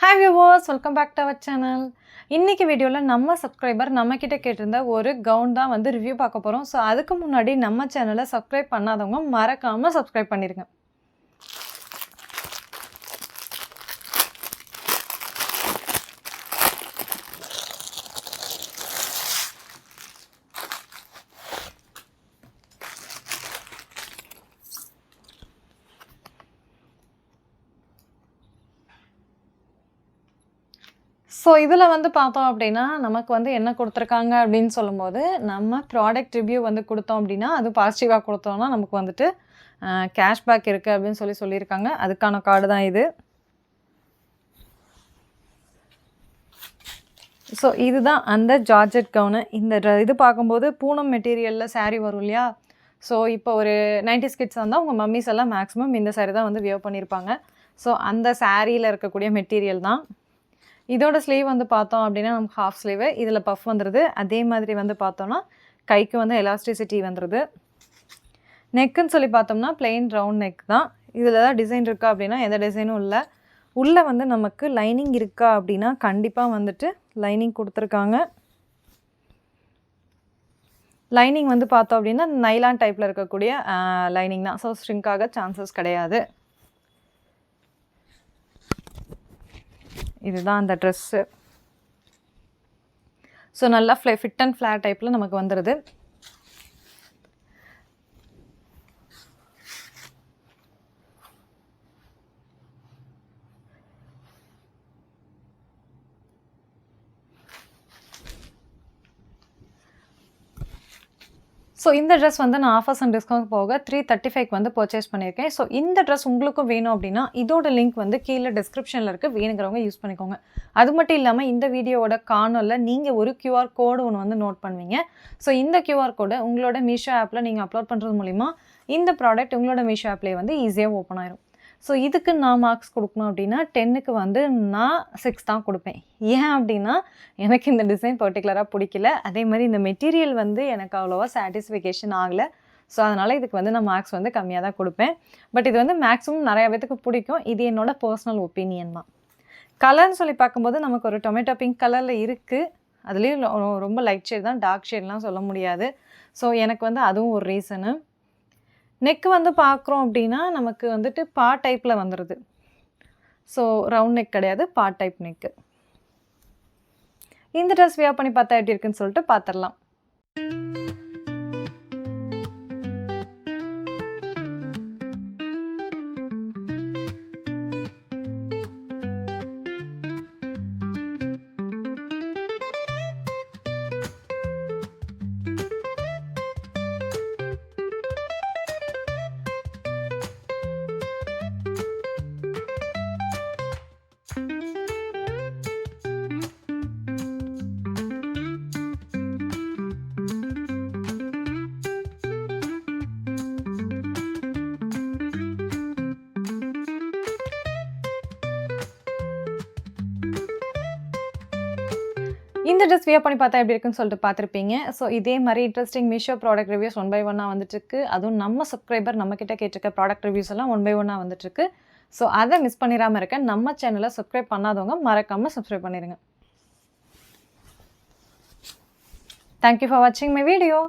Hi viewers, welcome back to our channel. இன்றைக்கி வீடியோவில் நம்ம சப்ஸ்கிரைபர் நம்மக்கிட்ட கேட்டிருந்த ஒரு கவுன் தான் வந்து ரிவ்யூ பார்க்க போகிறோம். ஸோ அதுக்கு முன்னாடி நம்ம சேனலை சப்ஸ்கிரைப் பண்ணாதவங்க மறக்காமல் சப்ஸ்கிரைப் பண்ணிடுங்க. ஸோ இதில் வந்து பார்த்தோம் அப்படின்னா, நமக்கு வந்து என்ன கொடுத்துருக்காங்க அப்படின்னு சொல்லும்போது, நம்ம ப்ராடக்ட் ரிவ்யூ வந்து கொடுத்தோம் அப்படின்னா, அது பாசிட்டிவாக கொடுத்தோம்னா நமக்கு வந்துட்டு கேஷ்பேக் இருக்குது அப்படின்னு சொல்லியிருக்காங்க. அதுக்கான கார்டு தான் இது. ஸோ இதுதான் அந்த ஜார்ஜெட் கவுனு. இந்த இது பார்க்கும்போது பூனம் மெட்டீரியலில் சாரீ வரும் இல்லையா? ஸோ இப்போ ஒரு 90s கிட்ஸ் வந்தால் உங்கள் மம்மிஸ் எல்லாம் மேக்ஸிமம் இந்த சாரீ தான் வந்து வியர் பண்ணியிருப்பாங்க. ஸோ அந்த சாரியில் இருக்கக்கூடிய மெட்டீரியல் தான். இதோட ஸ்லீவ் வந்து பார்த்தோம் அப்படின்னா நமக்கு ஹாஃப் ஸ்லீவு, இதில் பஃப் வந்துடுது. அதே மாதிரி வந்து பார்த்தோன்னா கைக்கு வந்து எலாஸ்டிசிட்டி வந்துடுது. நெக்குன்னு சொல்லி பார்த்தோம்னா பிளெயின் ரவுண்ட் நெக் தான். இதில் தான் டிசைன் இருக்கா அப்படின்னா எந்த டிசைனும் இல்லை. உள்ளே வந்து நமக்கு லைனிங் இருக்கா அப்படின்னா கண்டிப்பாக வந்துட்டு லைனிங் கொடுத்துருக்காங்க. லைனிங் வந்து பார்த்தோம் அப்படின்னா நைலான் டைப்பில் இருக்கக்கூடிய லைனிங் தான். ஸோ ஸ்ட்ரிங்காக சான்சஸ் கிடையாது. இதுதான் அந்த ட்ரெஸ்ஸு. ஸோ நல்லா ஃபிட் அண்ட் ஃப்ளாட் டைப்பில் நமக்கு வந்துடுது. ஸோ இந்த ட்ரெஸ் வந்து நான் ஆஃபர்ஸ் அண்ட் டிஸ்கவுண்ட் போக 335 வந்து பர்ச்சேஸ் பண்ணியிருக்கேன். ஸோ இந்த ட்ரெஸ் உங்களுக்கும் வேணும் அப்படின்னா இதோட லிங்க் வந்து கீழே டிஸ்கிரிப்ஷனில் இருக்குது. வேணுங்கிறவங்க யூஸ் பண்ணிக்கோங்க. அது மட்டும் இல்லாமல் இந்த வீடியோவோட கார்னரில் நீங்கள் ஒரு QR கோடு ஒன்று வந்து நோட் பண்ணுவீங்க. ஸோ இந்த QR கோடை உங்களோட மீஷோ ஆப்பில் நீங்கள் அப்லோட் பண்ணுறது மூலிமா இந்த ப்ராடக்ட் உங்களோட மீஷோ ஆப்லேயே வந்து ஈஸியாக ஓப்பன் ஆயிரும். ஸோ இதுக்கு நான் மார்க்ஸ் கொடுக்கணும் அப்படின்னா 10க்கு வந்து நான் 6 தான் கொடுப்பேன். ஏன் அப்படின்னா எனக்கு இந்த டிசைன் பர்டிகுலராக பிடிக்கல. அதே மாதிரி இந்த மெட்டீரியல் வந்து எனக்கு அவ்வளோவா சாட்டிஸ்ஃபிகேஷன் ஆகலை. ஸோ அதனால் இதுக்கு வந்து நான் மார்க்ஸ் வந்து கம்மியாக தான் கொடுப்பேன். பட் இது வந்து மேக்ஸிமம் நிறையா பேத்துக்கு பிடிக்கும். இது என்னோடய பர்சனல் ஒப்பீனியன் தான். கலர்னு சொல்லி பார்க்கும்போது நமக்கு ஒரு டொமேட்டோ பிங்க் கலரில் இருக்குது. அதுலேயும் ரொம்ப லைட் ஷேட் தான், டார்க் ஷேட்லாம் சொல்ல முடியாது. ஸோ எனக்கு வந்து அதுவும் ஒரு ரீசனு. நெக்கு வந்து பார்க்குறோம் அப்படின்னா நமக்கு வந்துட்டு பா டைப்பில் வந்துடுது. ஸோ ரவுண்ட் நெக் கிடையாது, பா டைப் நெக்கு. இந்த ட்ரெஸ் வியர் பண்ணி பார்த்தா எப்படி இருக்குன்னு சொல்லிட்டு பார்த்துடலாம். இந்த ட்ரெஸ் வியர் பண்ணி பார்த்தா எப்படி இருக்குன்னு சொல்லிட்டு பார்த்துருப்பீங்க. ஸோ இதே மாதிரி interesting Meesho product reviews 1 by 1 வந்துட்டுருக்கு. அதுவும் நம்ம சப்ஸ்கிரைபர் நம்மக்கிட்ட கேட்டிருக்க ப்ராடக்ட் ரிவ்யூஸ் எல்லாம் 1 by 1 வந்துட்டுருக்கு. ஸோ அதை மிஸ் பண்ணிடாமல் இருக்க நம்ம சேனலை சப்ஸ்கிரைப் பண்ணாதவங்க மறக்காமல் சப்ஸ்கிரைப் பண்ணிடுங்க. தேங்க்யூ ஃபார் வாட்சிங் மை வீடியோ.